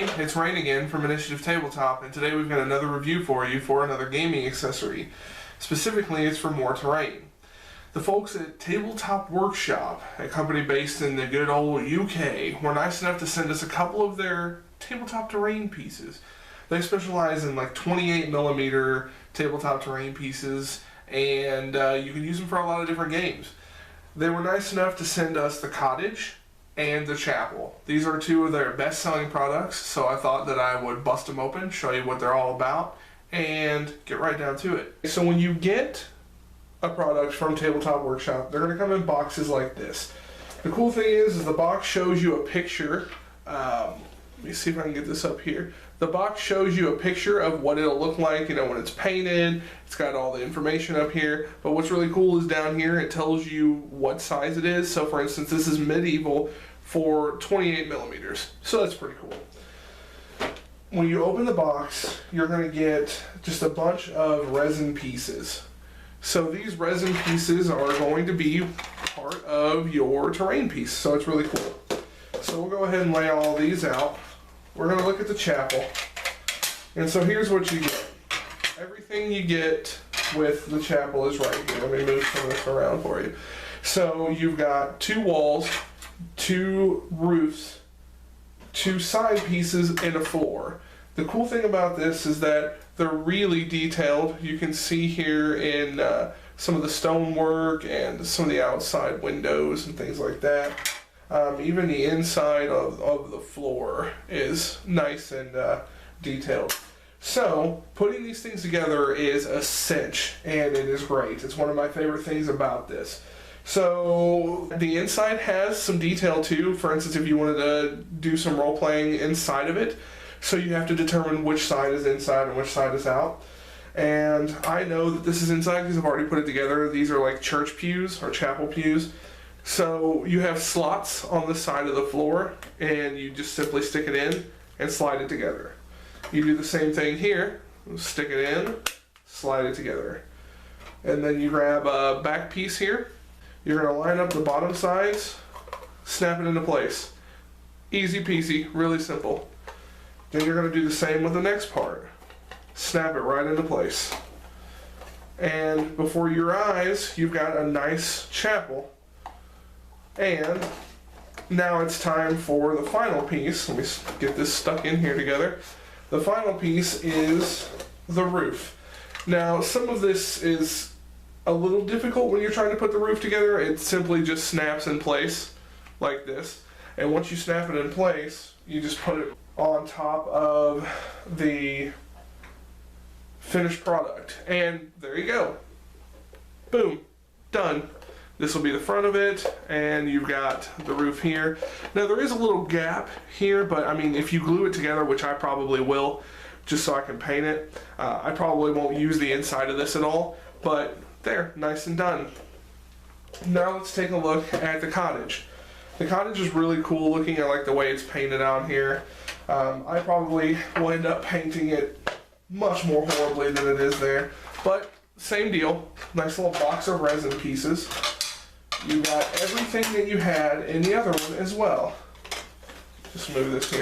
everybody, it's Raine again from Initiative Tabletop, and today we've got another review for you for another gaming accessory. Specifically, it's for more terrain. The folks at Tabletop Workshop, a company based in the good old UK, were nice enough to send us a couple of their tabletop terrain pieces. They specialize in like 28mm tabletop terrain pieces, and you can use them for a lot of different games. They were nice enough to send us the Cottage and the Chapel. These are two of their best-selling products, so I thought that I would bust them open, show you what they're all about, and get right down to it. So when you get a product from Tabletop Workshop, they're going to come in boxes like this. The cool thing is the box shows you a picture. Let me see if I can get this up here. The box shows you a picture of what it'll look like, you know, when it's painted. It's got all the information up here. But what's really cool is down here it tells you what size it is. So for instance, this is medieval for 28mm. So that's pretty cool. When you open the box, you're going to get just a bunch of resin pieces. So these resin pieces are going to be part of your terrain piece. So it's really cool. So we'll go ahead and lay all these out. We're going to look at the chapel. And so here's what you get. Everything you get with the chapel is right here. Let me move some of this around for you. So you've got 2 walls, 2 roofs, 2 side pieces, and a floor. The cool thing about this is that they're really detailed. You can see here in some of the stonework and some of the outside windows and things like that. Even the inside of the floor is nice and detailed. So, putting these things together is a cinch, and it is great. It's one of my favorite things about this. So, the inside has some detail too. For instance, if you wanted to do some role-playing inside of it, so you have to determine which side is inside and which side is out. And I know that this is inside because I've already put it together. These are like church pews or chapel pews. So you have slots on the side of the floor, and you just simply stick it in and slide it together. You do the same thing here, stick it in, slide it together. And then you grab a back piece here. You're going to line up the bottom sides, snap it into place. Easy peasy, really simple. Then you're going to do the same with the next part. Snap it right into place. And before your eyes, you've got a nice chapel. And now it's time for the final piece. Let me get this stuck in here together. The final piece is the roof. Now, some of this is a little difficult when you're trying to put the roof together. It simply just snaps in place like this. And once you snap it in place, you just put it on top of the finished product. And there you go. Boom. Done. This will be the front of it, and you've got the roof here. Now there is a little gap here, but I mean, if you glue it together, which I probably will, just so I can paint it, I probably won't use the inside of this at all, but there, nice and done. Now let's take a look at the cottage. The cottage is really cool looking. I like the way it's painted out here. I probably will end up painting it much more horribly than it is there, but same deal. Nice little box of resin pieces. You got everything that you had in the other one as well. Just move this here.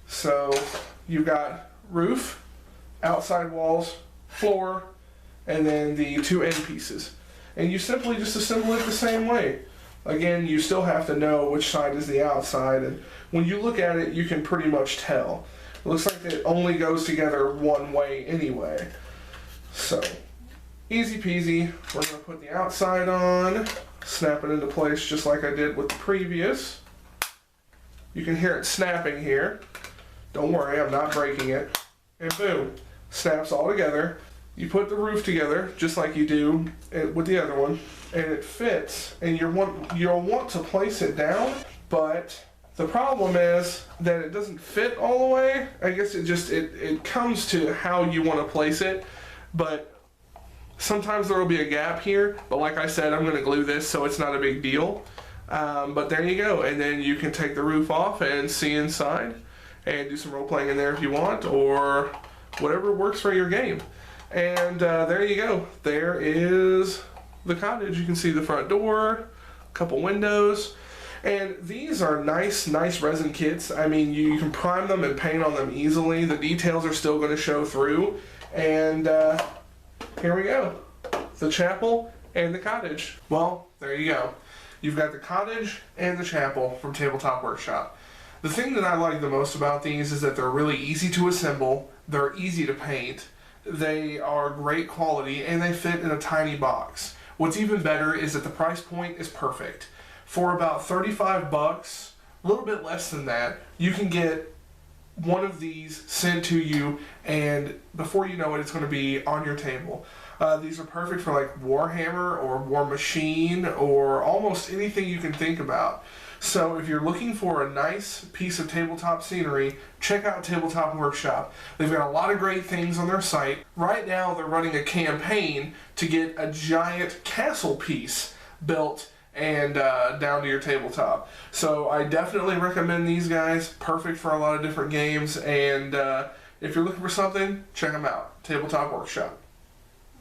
So you've got roof, outside walls, floor, and then the 2 end pieces. And you simply just assemble it the same way. Again, you still have to know which side is the outside, and when you look at it, you can pretty much tell. It looks like it only goes together one way anyway. So, easy peasy. We're going to put the outside on, snap it into place just like I did with the previous. You can hear it snapping here. Don't worry, I'm not breaking it. And boom, snaps all together. You put the roof together just like you do with the other one, and it fits. And you'll want to place it down, but the problem is that it doesn't fit all the way. I guess it comes to how you want to place it, but sometimes there will be a gap here, but like I said, I'm going to glue this so it's not a big deal. But there you go, and then you can take the roof off and see inside and do some role playing in there if you want, or whatever works for your game. And there you go. There is the cottage. You can see the front door, a couple windows. And these are nice resin kits. I mean, you can prime them and paint on them easily. The details are still going to show through. And here we go. The chapel and the cottage. Well, there you go. You've got the cottage and the chapel from Tabletop Workshop. The thing that I like the most about these is that they're really easy to assemble, they're easy to paint, they are great quality, and they fit in a tiny box. What's even better is that the price point is perfect. For about 35 bucks, a little bit less than that, you can get one of these sent to you, and before you know it, it's going to be on your table. These are perfect for like Warhammer or War Machine or almost anything you can think about. So if you're looking for a nice piece of tabletop scenery, check out Tabletop Workshop. They've got a lot of great things on their site. Right now they're running a campaign to get a giant castle piece built and down to your tabletop. So I definitely recommend these guys. Perfect for a lot of different games, and if you're looking for something, check them out. Tabletop Workshop.